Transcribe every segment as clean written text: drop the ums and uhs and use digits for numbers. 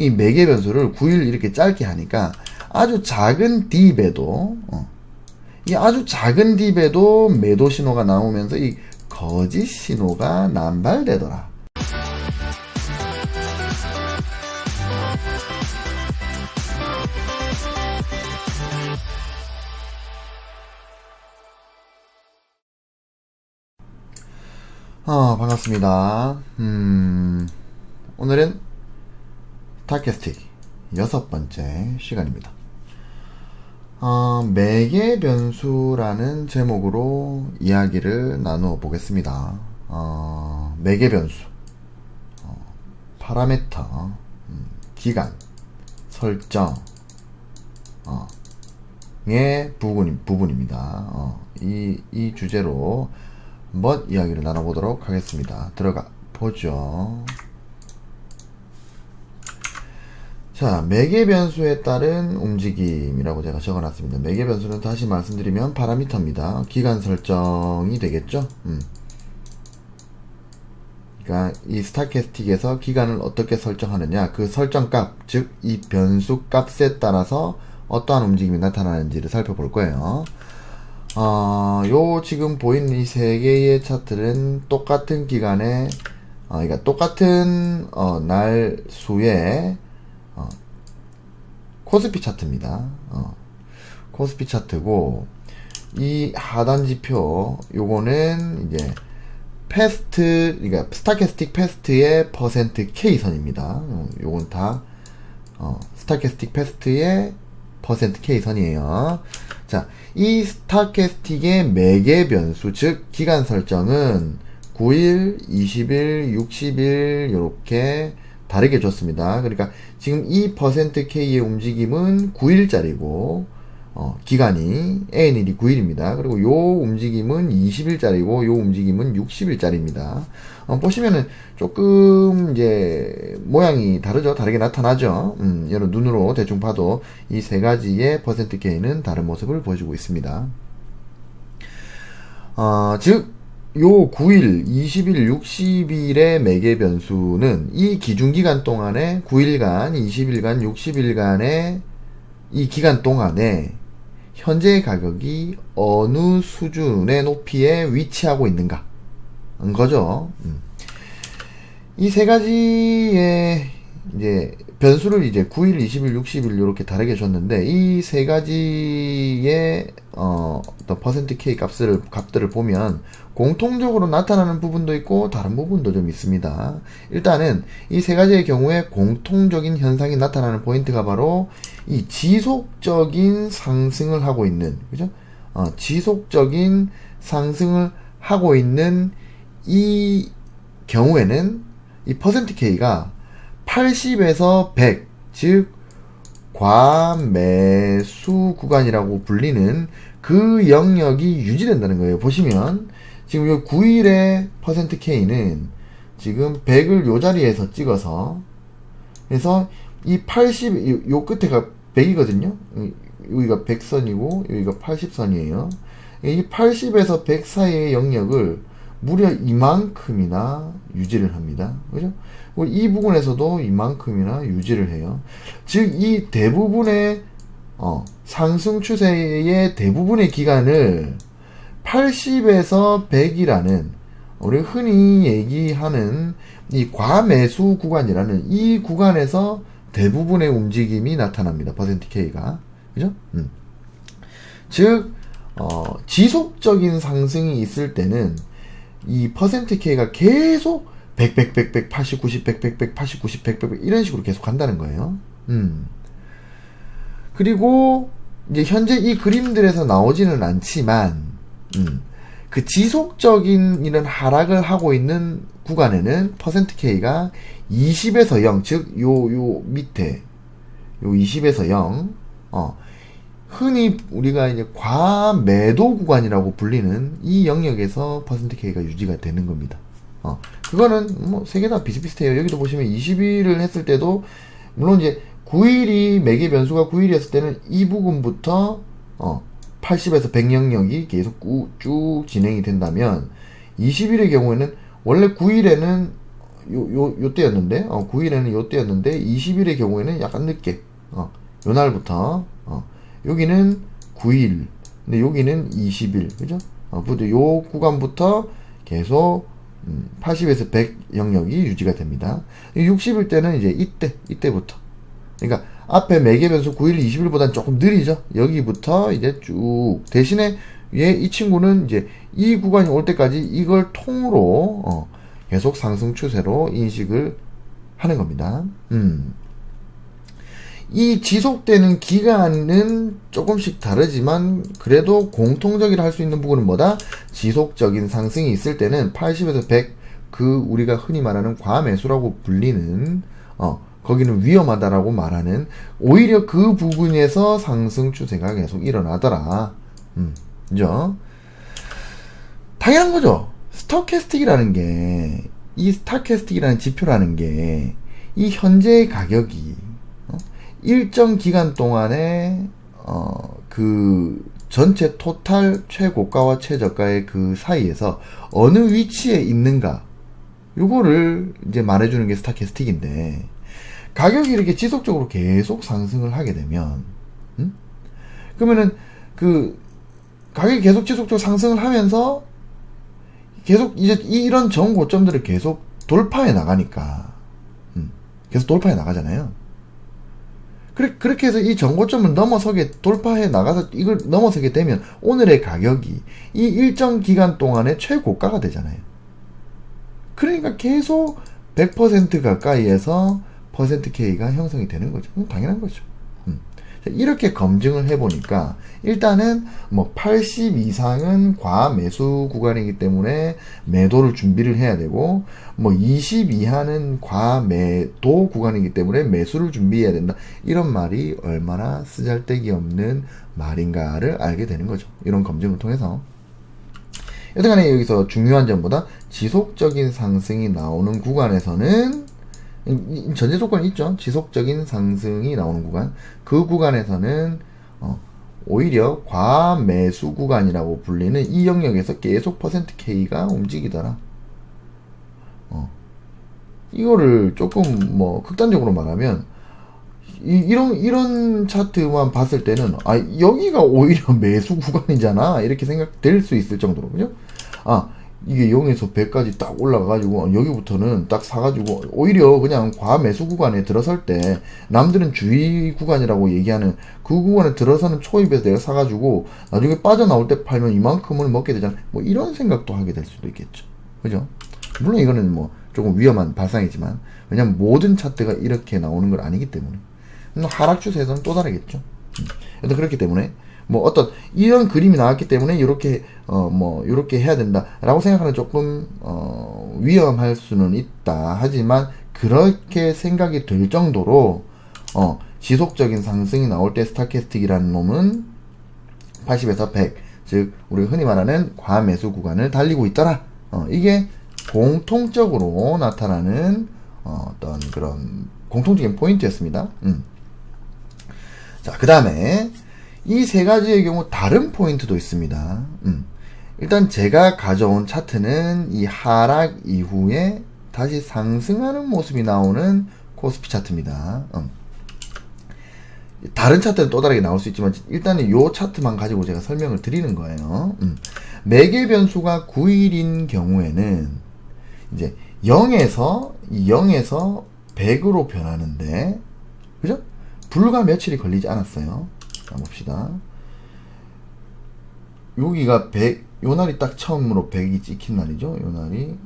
이 매개 변수를 9일 이렇게 짧게 하니까 아주 작은 딥에도 이 아주 작은 딥에도 매도 신호가 나오면서 이 거짓 신호가 남발되더라. 반갑습니다. 오늘은 스타캐스틱 6번째 시간입니다. 매개 변수라는 제목으로 이야기를 나누어 보겠습니다. 매개 변수, 파라미터, 기간, 설정, 의 부분입니다. 이 주제로 한번 이야기를 나눠보도록 하겠습니다. 들어가 보죠. 자, 매개 변수에 따른 움직임이라고 제가 적어놨습니다. 매개 변수는 다시 말씀드리면 파라미터입니다. 기간 설정이 되겠죠. 그러니까 이 스타캐스틱에서 기간을 어떻게 설정하느냐, 그 설정값, 즉 이 변수 값에 따라서 어떠한 움직임이 나타나는지를 살펴볼 거예요. 요 지금 보이는 이 세 개의 차트는 똑같은 기간에, 그러니까 똑같은 날 수의 코스피 차트입니다. 코스피 차트고, 이 하단 지표 요거는 이제 패스트, 그러니까 스타캐스틱 패스트의 퍼센트 K 선입니다. 요건 다 스타캐스틱 패스트의 퍼센트 K 선이에요. 자, 이 스타캐스틱의 매개 변수, 즉 기간 설정은 9일, 20일, 60일 이렇게 다르게 줬습니다. 그러니까 지금 이 퍼센트 K의 움직임은 9일짜리고 기간이 N일이 9일입니다. 그리고 요 움직임은 20일짜리고 요 움직임은 60일짜리입니다. 보시면은 조금 이제 모양이 다르죠. 다르게 나타나죠. 여러분 눈으로 대충 봐도 이 세 가지의 퍼센트 K는 다른 모습을 보여주고 있습니다. 즉 요 9일, 20일, 60일의 매개 변수는 이 기준기간 동안에 9일간, 20일간, 60일간의 이 기간 동안에 현재 가격이 어느 수준의 높이에 위치하고 있는가 한 거죠. 이 세 가지의 이제 변수를 이제 9일, 20일, 60일 이렇게 다르게 줬는데, 이 세 가지의 어떤 퍼센트 K 값들을 보면 공통적으로 나타나는 부분도 있고 다른 부분도 좀 있습니다. 일단은 이 세 가지의 경우에 공통적인 현상이 나타나는 포인트가 바로 이 지속적인 상승을 하고 있는, 그죠? 지속적인 상승을 하고 있는 이 경우에는 이 퍼센트 K가 80에서 100, 즉 과매수 구간이라고 불리는 그 영역이 유지된다는 거예요. 보시면 지금 요 9일의 퍼센트 K는 지금 100을 요 자리에서 찍어서, 그래서 이 80, 요 끝에가 100이거든요. 여기가 100선이고 여기가 80선이에요. 이 80에서 100 사이의 영역을 무려 이만큼이나 유지를 합니다. 그죠? 이 부분에서도 이만큼이나 유지를 해요. 즉, 이 대부분의, 상승 추세의 대부분의 기간을 80에서 100이라는, 우리 흔히 얘기하는 이 과매수 구간이라는 이 구간에서 대부분의 움직임이 나타납니다. 퍼센트 K가. 그죠? 즉, 지속적인 상승이 있을 때는 이 퍼센트 K가 계속 100, 100, 100, 100, 80, 90, 100, 100, 100, 80, 90, 100, 100, 이런 식으로 계속 간다는 거예요. 그리고 이제 현재 이 그림들에서 나오지는 않지만, 그 지속적인 이런 하락을 하고 있는 구간에는 퍼센트 K가 20에서 0, 즉, 요 밑에, 요 20에서 0, 흔히 우리가 이제 과매도 구간이라고 불리는 이 영역에서 퍼센트 K가 유지가 되는 겁니다. 그거는 뭐 세 개 다 비슷비슷해요. 여기도 보시면 20일을 했을 때도 물론 이제 9일이 매개 변수가 9일이었을 때는 이 부분부터 80에서 100 영역이 계속 쭉 진행이 된다면, 20일의 경우에는 원래 9일에는 요때였는데, 9일에는 요때였는데, 20일의 경우에는 약간 늦게, 요 날부터, 여기는 9일, 근데 여기는 20일, 그죠? 요 구간부터 계속, 80에서 100 영역이 유지가 됩니다. 60일 때는 이제 이때부터. 그러니까, 앞에 매개 변수 9일, 20일보다는 조금 느리죠? 여기부터 이제 쭉, 대신에, 이 친구는 이제 이 구간이 올 때까지 이걸 통으로, 계속 상승 추세로 인식을 하는 겁니다. 이 지속되는 기간은 조금씩 다르지만 그래도 공통적이라 할 수 있는 부분은 뭐다? 지속적인 상승이 있을 때는 80에서 100, 우리가 흔히 말하는 과매수라고 불리는 거기는 위험하다라고 말하는 오히려 그 부분에서 상승 추세가 계속 일어나더라. 그죠? 당연한 거죠. 스토캐스틱이라는 게, 이 스토캐스틱이라는 지표라는 게, 이 현재의 가격이, 일정 기간 동안에, 그, 전체 토탈 최고가와 최저가의 그 사이에서 어느 위치에 있는가, 요거를 이제 말해주는 게 스토캐스틱인데, 가격이 이렇게 지속적으로 계속 상승을 하게 되면, 그러면은, 가격이 계속 지속적으로 상승을 하면서, 계속 이제 이런 정고점들을 계속 돌파해 나가니까 계속 돌파해 나가잖아요. 그렇게 해서 이 정고점을 돌파해 나가서 이걸 넘어서게 되면 오늘의 가격이 이 일정 기간 동안의 최고가가 되잖아요. 그러니까 계속 100% 가까이에서 %K가 형성이 되는 거죠. 당연한 거죠. 이렇게 검증을 해보니까 일단은 80 이상은 과매수 구간이기 때문에 매도를 준비를 해야 되고 20 이하는 과매도 구간이기 때문에 매수를 준비해야 된다. 이런 말이 얼마나 쓰잘데기 없는 말인가를 알게 되는 거죠. 이런 검증을 통해서. 여튼간에 여기서 중요한 점보다 지속적인 상승이 나오는 구간에서는 전제 조건이 있죠. 지속적인 상승이 나오는 구간. 그 구간에서는 오히려 과매수 구간이라고 불리는 이 영역에서 계속 %K가 움직이더라. 이거를 조금 극단적으로 말하면 이런 차트만 봤을 때는 여기가 오히려 매수 구간이잖아 이렇게 생각될 수 있을 정도로, 그죠? 이게 0에서 100까지 딱 올라가가지고 여기부터는 딱 사가지고 오히려 그냥 과매수 구간에 들어설 때 남들은 주의 구간이라고 얘기하는 그 구간에 들어서는 초입에서 내가 사가지고 나중에 빠져나올 때 팔면 이만큼을 먹게 되잖아. 이런 생각도 하게 될 수도 있겠죠. 그죠? 물론 이거는 조금 위험한 발상이지만 왜냐면 모든 차트가 이렇게 나오는 건 아니기 때문에 하락 추세에서는 또 다르겠죠. 여튼 그렇기 때문에 어떤 이런 그림이 나왔기 때문에 이렇게 이렇게 해야 된다라고 생각하는 조금 위험할 수는 있다. 하지만 그렇게 생각이 될 정도로 지속적인 상승이 나올 때 스토캐스틱이라는 놈은 80에서 100, 즉 우리가 흔히 말하는 과매수 구간을 달리고 있더라. 이게 공통적으로 나타나는 어떤 그런 공통적인 포인트였습니다. 자, 그 다음에 이 세 가지의 경우 다른 포인트도 있습니다. 일단 제가 가져온 차트는 이 하락 이후에 다시 상승하는 모습이 나오는 코스피 차트입니다. 다른 차트는 또 다르게 나올 수 있지만 일단은 이 차트만 가지고 제가 설명을 드리는 거예요. 매개 변수가 9일인 경우에는 이제 0에서 100으로 변하는데, 그죠? 불과 며칠이 걸리지 않았어요. 자, 봅시다. 여기가 100, 요 날이 딱 처음으로 100이 찍힌 날이죠. 요 날이,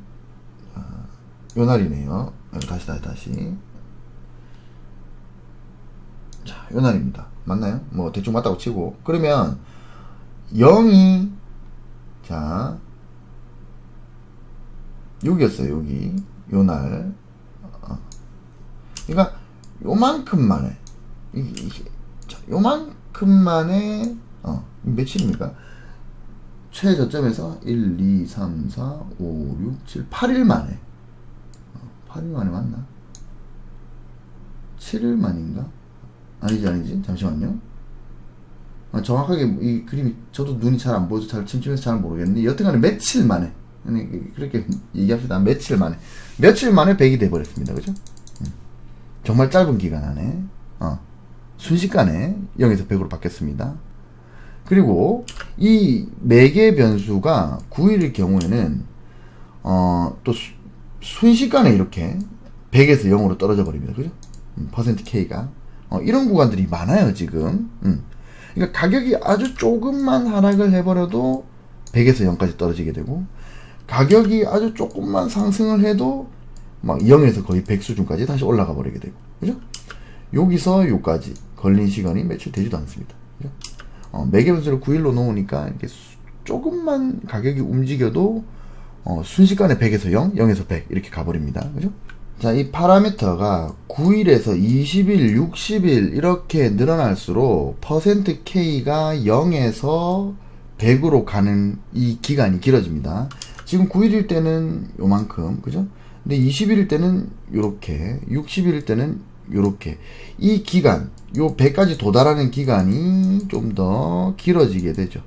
요 날이네요. 다시. 자, 요 날입니다. 맞나요? 대충 맞다고 치고. 그러면, 0이, 자, 여기였어요, 여기. 요 날. 그러니까, 요만큼 만에, 요만큼 만에, 며칠입니까? 최저점에서 1, 2, 3, 4, 5, 6, 7, 8일 만에. 8일 만에 맞나? 7일 만인가? 아니지. 잠시만요. 정확하게 이 그림이 저도 눈이 잘 안 보여서 잘 침침해서 잘 모르겠는데 여튼간에 며칠 만에 그렇게 얘기합시다. 며칠 만에 100이 돼버렸습니다. 그죠? 정말 짧은 기간 안에, 순식간에 0에서 100으로 바뀌었습니다. 그리고 이 매개 변수가 9일일 경우에는, 또 순식간에 이렇게 100에서 0으로 떨어져 버립니다. 그죠? %K가. 이런 구간들이 많아요, 지금. 그러니까 가격이 아주 조금만 하락을 해버려도 100에서 0까지 떨어지게 되고, 가격이 아주 조금만 상승을 해도 막 0에서 거의 100 수준까지 다시 올라가 버리게 되고, 그죠? 여기서 요까지 걸린 시간이 며칠 되지도 않습니다. 그죠? 매개 변수를 9일로 놓으니까 이렇게 조금만 가격이 움직여도 순식간에 100에서 0, 0에서 100 이렇게 가버립니다. 그죠? 자, 이 파라미터가 9일에서 20일, 60일 이렇게 늘어날수록 %K가 0에서 100으로 가는 이 기간이 길어집니다. 지금 9일일 때는 요만큼, 그죠? 근데 20일일 때는 요렇게, 60일일 때는 요렇게. 이 기간, 요 100까지 도달하는 기간이 좀 더 길어지게 되죠.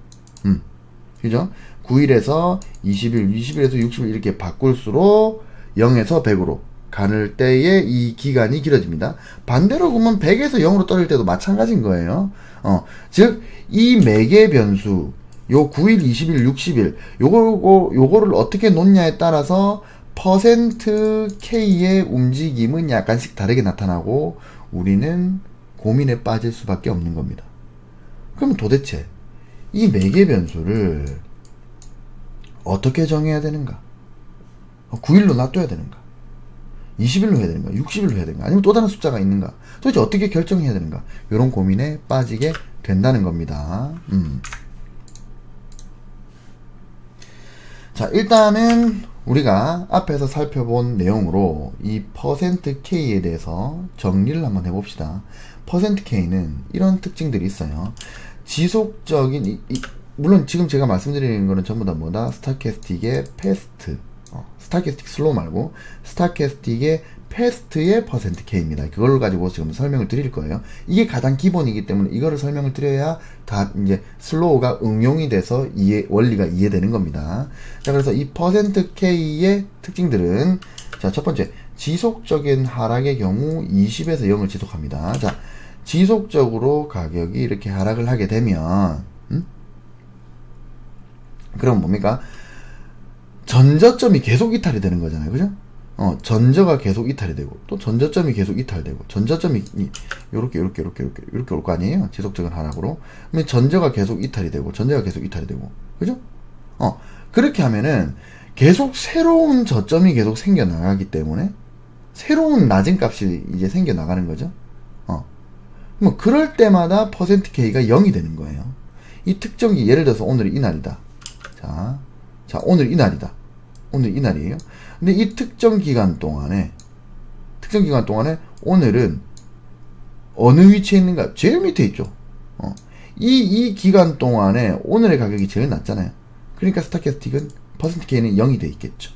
그죠? 9일에서 20일, 20일에서 60일 이렇게 바꿀수록 0에서 100으로 가는 때에 이 기간이 길어집니다. 반대로 보면 100에서 0으로 떨어질 때도 마찬가지인 거예요. 즉, 이 매개 변수, 요 9일, 20일, 60일, 요거를 어떻게 놓냐에 따라서 %K의 움직임은 약간씩 다르게 나타나고 우리는 고민에 빠질 수밖에 없는 겁니다. 그럼 도대체 이 매개 변수를 어떻게 정해야 되는가? 9일로 놔둬야 되는가? 20일로 해야 되는가? 60일로 해야 되는가? 아니면 또 다른 숫자가 있는가? 도대체 어떻게 결정해야 되는가? 이런 고민에 빠지게 된다는 겁니다. 자, 일단은 우리가 앞에서 살펴본 내용으로 이 %K에 대해서 정리를 한번 해봅시다. %K는 이런 특징들이 있어요. 지속적인, 물론 지금 제가 말씀드리는 거는 전부 다 뭐다? 스타캐스틱의 패스트, 스타캐스틱 슬로우 말고 스타캐스틱의 패스트의 %K입니다. 그걸 가지고 지금 설명을 드릴 거예요. 이게 가장 기본이기 때문에 이거를 설명을 드려야 다 이제 슬로우가 응용이 돼서 원리가 이해되는 겁니다. 자, 그래서 이 %K의 특징들은, 자, 첫 번째, 지속적인 하락의 경우 20에서 0을 지속합니다. 자, 지속적으로 가격이 이렇게 하락을 하게 되면, 그럼 뭡니까? 전저점이 계속 이탈이 되는 거잖아요. 그죠? 전저가 계속 이탈이 되고, 또 전저점이 계속 이탈되고, 전저점이 요렇게 올 거 아니에요? 지속적인 하락으로. 그러면 전저가 계속 이탈이 되고, 전저가 계속 이탈이 되고, 그죠? 그렇게 하면은 계속 새로운 저점이 계속 생겨나가기 때문에, 새로운 낮은 값이 이제 생겨나가는 거죠? 뭐, 그럴 때마다 %K가 0이 되는 거예요. 이 특정기, 예를 들어서 오늘이 이날이다. 자, 오늘 이날이다. 오늘 이날이에요. 근데 이 특정 기간 동안에 오늘은 어느 위치에 있는가? 제일 밑에 있죠. 이 기간 동안에 오늘의 가격이 제일 낮잖아요. 그러니까 스타캐스틱은 %K는 0이 돼 있겠죠.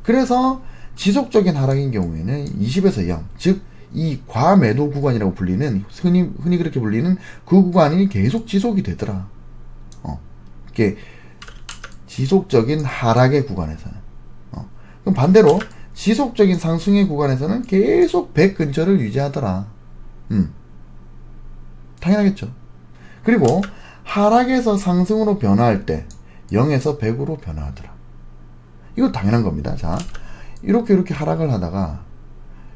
그래서 지속적인 하락인 경우에는 20에서 0, 즉 이 과매도 구간이라고 불리는, 흔히 그렇게 불리는 그 구간이 계속 지속이 되더라. 이게 지속적인 하락의 구간에서는. 그럼 반대로 지속적인 상승의 구간에서는 계속 100 근처를 유지하더라. 당연하겠죠. 그리고 하락에서 상승으로 변화할 때 0에서 100으로 변화하더라. 이거 당연한 겁니다. 자, 이렇게 하락을 하다가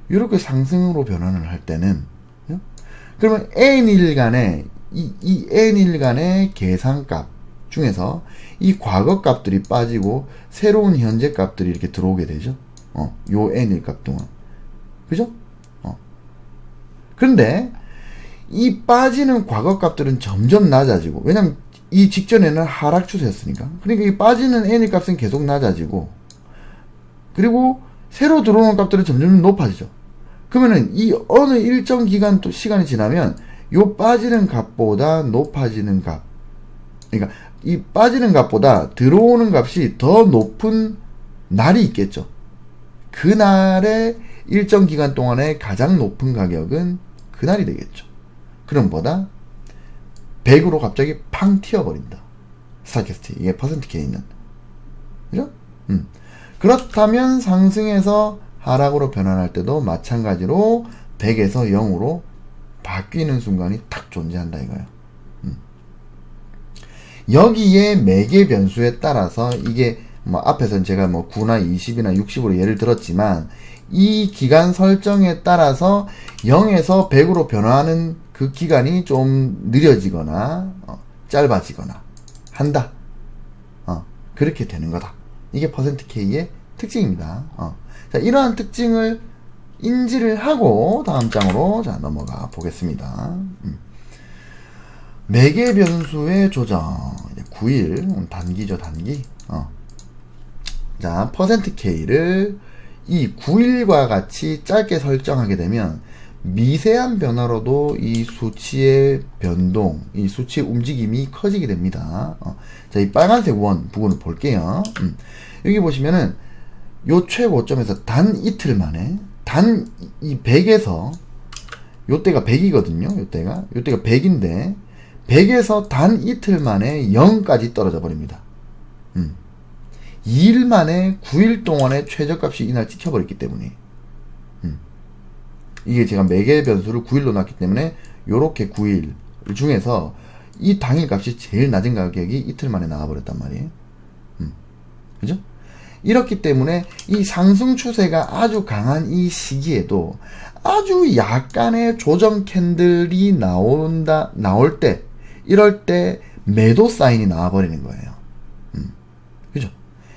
이렇게 상승으로 변환을 할 때는, 그러면 n일간의 이 n일간의 계산값 중에서 이 과거 값들이 빠지고 새로운 현재 값들이 이렇게 들어오게 되죠. 요 n일 값 동안. 그죠? 그런데 이 빠지는 과거 값들은 점점 낮아지고, 왜냐면 이 직전에는 하락 추세였으니까. 그러니까 이 빠지는 n일 값은 계속 낮아지고, 그리고 새로 들어오는 값들은 점점 높아지죠. 그러면은 이 어느 일정 기간 또 시간이 지나면 요 빠지는 값보다 높아지는 값, 그러니까 이 빠지는 값보다 들어오는 값이 더 높은 날이 있겠죠. 그날의 일정 기간 동안의 가장 높은 가격은 그날이 되겠죠. 그럼 뭐다? 100으로 갑자기 팡 튀어버린다. 스타캐스틱, 이게 %K는. 그죠? 그렇다면 상승에서 하락으로 변환할 때도 마찬가지로 100에서 0으로 바뀌는 순간이 딱 존재한다 이거예요. 여기에 매개 변수에 따라서 이게 뭐 앞에서는 제가 뭐 9나 20이나 60으로 예를 들었지만 이 기간 설정에 따라서 0에서 100으로 변화하는 그 기간이 좀 느려지거나 짧아지거나 한다. 그렇게 되는 거다. 이게 %K의 특징입니다. 자, 이러한 특징을 인지를 하고 다음 장으로 자 넘어가 보겠습니다. 매개 변수의 조정 9일 단기죠 단기. 자 %K를 이 9일과 같이 짧게 설정하게 되면 미세한 변화로도 이 수치의 변동, 이 수치의 움직임이 커지게 됩니다. 자, 이 빨간색 원 부분을 볼게요. 여기 보시면은 요 최고점에서 단 이틀 만에 단 이 100에서 요때가 100이거든요. 요때가 100인데 100에서 단 이틀 만에 0까지 떨어져 버립니다. 2일 만에 9일 동안의 최저값이 이날 찍혀버렸기 때문에 이게 제가 매개 변수를 9일로 놨기 때문에 요렇게 9일 중에서 이 당일 값이 제일 낮은 가격이 이틀 만에 나와버렸단 말이에요. 그죠? 이렇기 때문에 이 상승 추세가 아주 강한 이 시기에도 아주 약간의 조정 캔들이 나올 때, 이럴 때 매도 사인이 나와버리는 거예요. 그죠?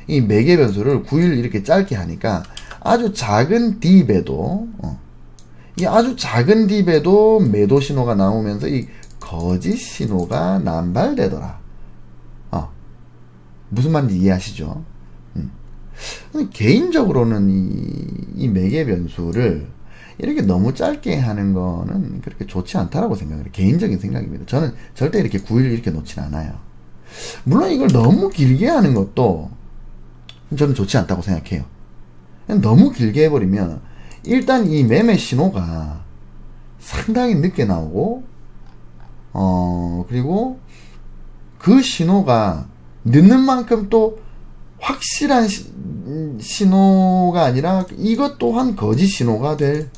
이 매개 변수를 9일 이렇게 짧게 하니까 아주 작은 딥에도, 이 아주 작은 딥에도 매도 신호가 나오면서 이 거짓 신호가 남발되더라. 무슨 말인지 이해하시죠? 개인적으로는 이 매개 변수를 이렇게 너무 짧게 하는 거는 그렇게 좋지 않다라고 생각해요. 개인적인 생각입니다. 저는 절대 이렇게 9일 이렇게 놓진 않아요. 물론 이걸 너무 길게 하는 것도 저는 좋지 않다고 생각해요. 너무 길게 해버리면 일단 이 매매 신호가 상당히 늦게 나오고 그리고 그 신호가 늦는 만큼 또 확실한 신호가 아니라 이것 또한 거짓 신호가 될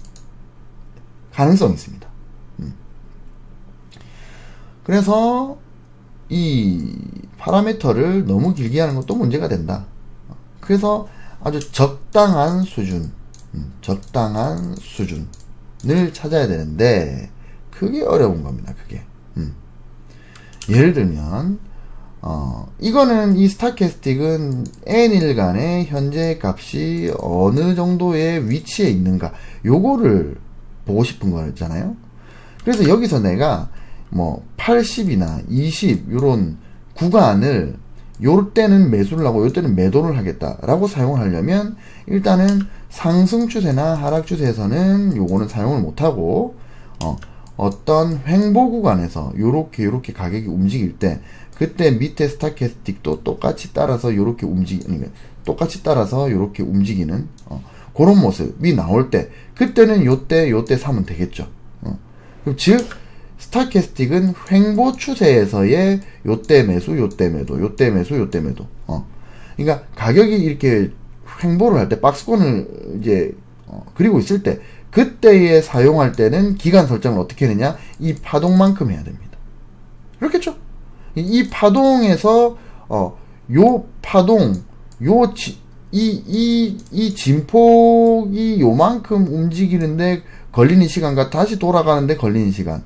가능성이 있습니다. 그래서 이 파라미터를 너무 길게 하는 것도 문제가 된다. 그래서 아주 적당한 수준을 찾아야 되는데 그게 어려운 겁니다. 그게 예를 들면 이거는 이 스타캐스틱은 n일간의 현재 값이 어느 정도의 위치에 있는가 요거를 보고 싶은 거잖아요. 그래서 여기서 내가 뭐 80이나 20 요런 구간을 요 때는 매수를 하고 요 때는 매도를 하겠다라고 사용을 하려면 일단은 상승 추세나 하락 추세에서는 요거는 사용을 못하고 어떤 횡보 구간에서 요렇게 가격이 움직일 때 그때 밑에 스타캐스틱도 똑같이 따라서 요렇게 똑같이 따라서 요렇게 움직이는 그런 모습이 나올 때 그때는 요때 사면 되겠죠. 즉 스타캐스틱은 횡보 추세에서의 요때 매수 요때 매도 그러니까 가격이 이렇게 횡보를 할 때 박스권을 이제 그리고 있을 때 그때에 사용할 때는 기간 설정을 어떻게 하느냐 이 파동만큼 해야 됩니다. 그렇겠죠? 이 파동에서 요 파동 이 진폭이 요만큼 움직이는데 걸리는 시간과 다시 돌아가는데 걸리는 시간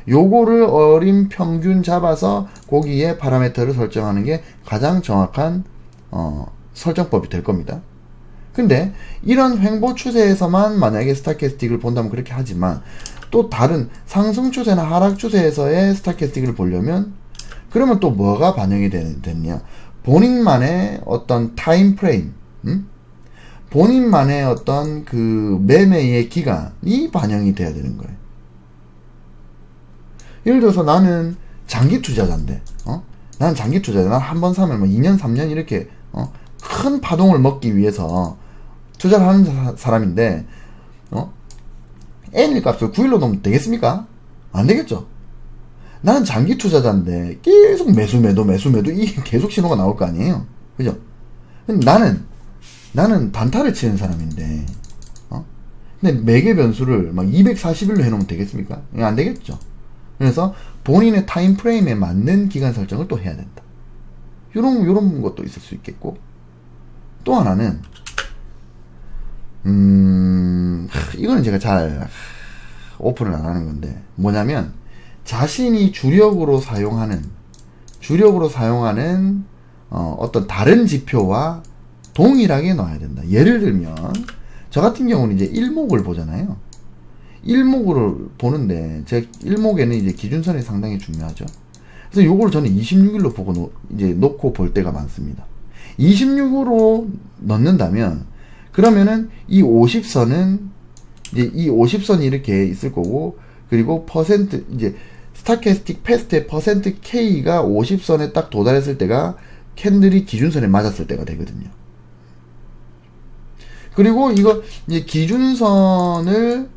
요거를 어림 평균 잡아서 거기에 파라미터를 설정하는 게 가장 정확한 설정법이 될 겁니다. 근데 이런 횡보 추세에서만 만약에 스타캐스틱을 본다면 그렇게 하지만 또 다른 상승 추세나 하락 추세에서의 스타캐스틱을 보려면 그러면 또 뭐가 반영이 되느냐 본인만의 어떤 타임 프레임 본인만의 어떤 그 매매의 기간이 반영이 돼야 되는 거예요. 예를 들어서 나는 장기 투자자인데 나는 장기 투자자 난 한 번 사면 뭐 2년 3년 이렇게 큰 파동을 먹기 위해서 투자를 하는 사람인데 N일 값을 9일로 놓으면 되겠습니까? 안 되겠죠. 나는 장기 투자자인데 계속 매수 매도 이 계속 신호가 나올 거 아니에요. 그죠? 나는 단타를 치는 사람인데, 근데 매개 변수를 막 240일로 해놓으면 되겠습니까? 안 되겠죠. 그래서 본인의 타임 프레임에 맞는 기간 설정을 또 해야 된다. 요런 것도 있을 수 있겠고, 또 하나는, 이거는 제가 잘 오픈을 안 하는 건데, 뭐냐면, 자신이 주력으로 사용하는 어떤 다른 지표와 동일하게 넣어야 된다. 예를 들면, 저 같은 경우는 이제 일목을 보잖아요. 일목을 보는데, 제 일목에는 이제 기준선이 상당히 중요하죠. 그래서 요걸 저는 26일로 보고 이제 놓고 볼 때가 많습니다. 26으로 넣는다면, 그러면은 이 50선은, 이제 이 50선이 이렇게 있을 거고, 그리고 이제 스타캐스틱 패스트의 퍼센트 K가 50선에 딱 도달했을 때가 캔들이 기준선에 맞았을 때가 되거든요. 그리고 이거 이제 기준선을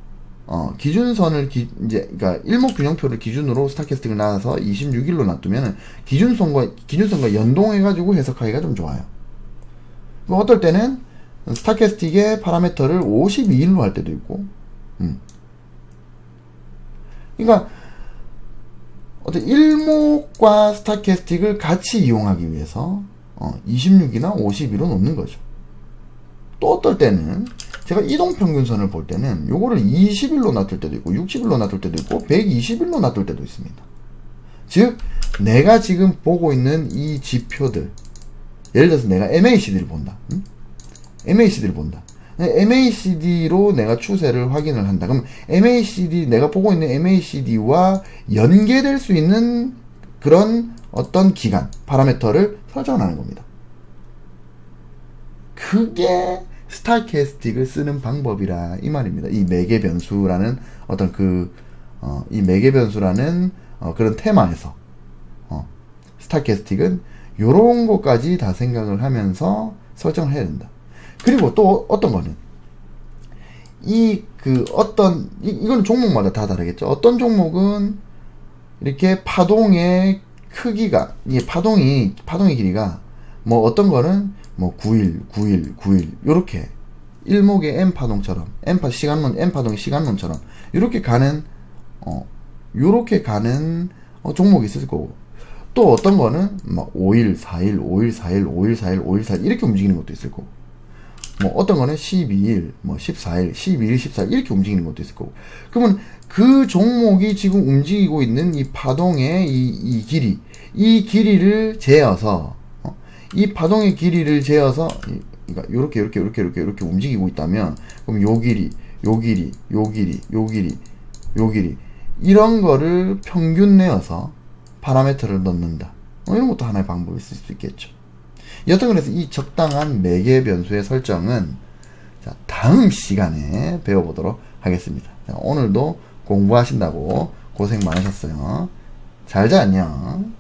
이제 그러니까 일목균형표를 기준으로 스타캐스틱을 나눠서 26일로 놔두면은 기준선과 연동해가지고 해석하기가 좀 좋아요. 어떨 때는 스타캐스틱의 파라미터를 52일로 할 때도 있고, 그러니까 어떤 일목과 스타캐스틱을 같이 이용하기 위해서 26이나 51로 놓는 거죠. 또 어떨 때는 제가 이동평균선을 볼 때는 요거를 20일로 놔둘 때도 있고 60일로 놔둘 때도 있고 120일로 놔둘 때도 있습니다. 즉 내가 지금 보고 있는 이 지표들, 예를 들어서 내가 MACD를 본다. MACD를 본다. MACD로 내가 추세를 확인을 한다. 그럼 내가 보고 있는 MACD와 연계될 수 있는 그런 어떤 기간, 파라미터를 설정하는 겁니다. 그게 스타캐스틱을 쓰는 방법이라 이 말입니다. 이 매개 변수라는 어떤 이 매개 변수라는 그런 테마에서 스타캐스틱은 요런 것까지 다 생각을 하면서 설정을 해야 된다. 그리고 또 어떤 거는 이건 종목마다 다 다르겠죠. 어떤 종목은 이렇게 파동의 크기가, 이게 파동의 길이가 뭐 어떤 거는 뭐 9일 요렇게 일목의 M파동처럼 M파동의 시간론처럼 요렇게 가는 종목이 있을 거고, 또 어떤 거는 막 5일 4일 이렇게 움직이는 것도 있을 거고, 뭐 어떤 거는 12일, 뭐 14일, 12일, 14일 이렇게 움직이는 것도 있을 거고. 그러면 그 종목이 지금 움직이고 있는 이 파동의 이 길이를 재어서 이 파동의 길이를 재어서 그러니까 요렇게 움직이고 있다면, 그럼 요 길이 이런 거를 평균 내어서 파라미터를 넣는다. 이런 것도 하나의 방법이 있을 수 있겠죠. 여튼 그래서 이 적당한 매개 변수의 설정은 다음 시간에 배워보도록 하겠습니다. 오늘도 공부하신다고 고생 많으셨어요. 잘 자, 안녕.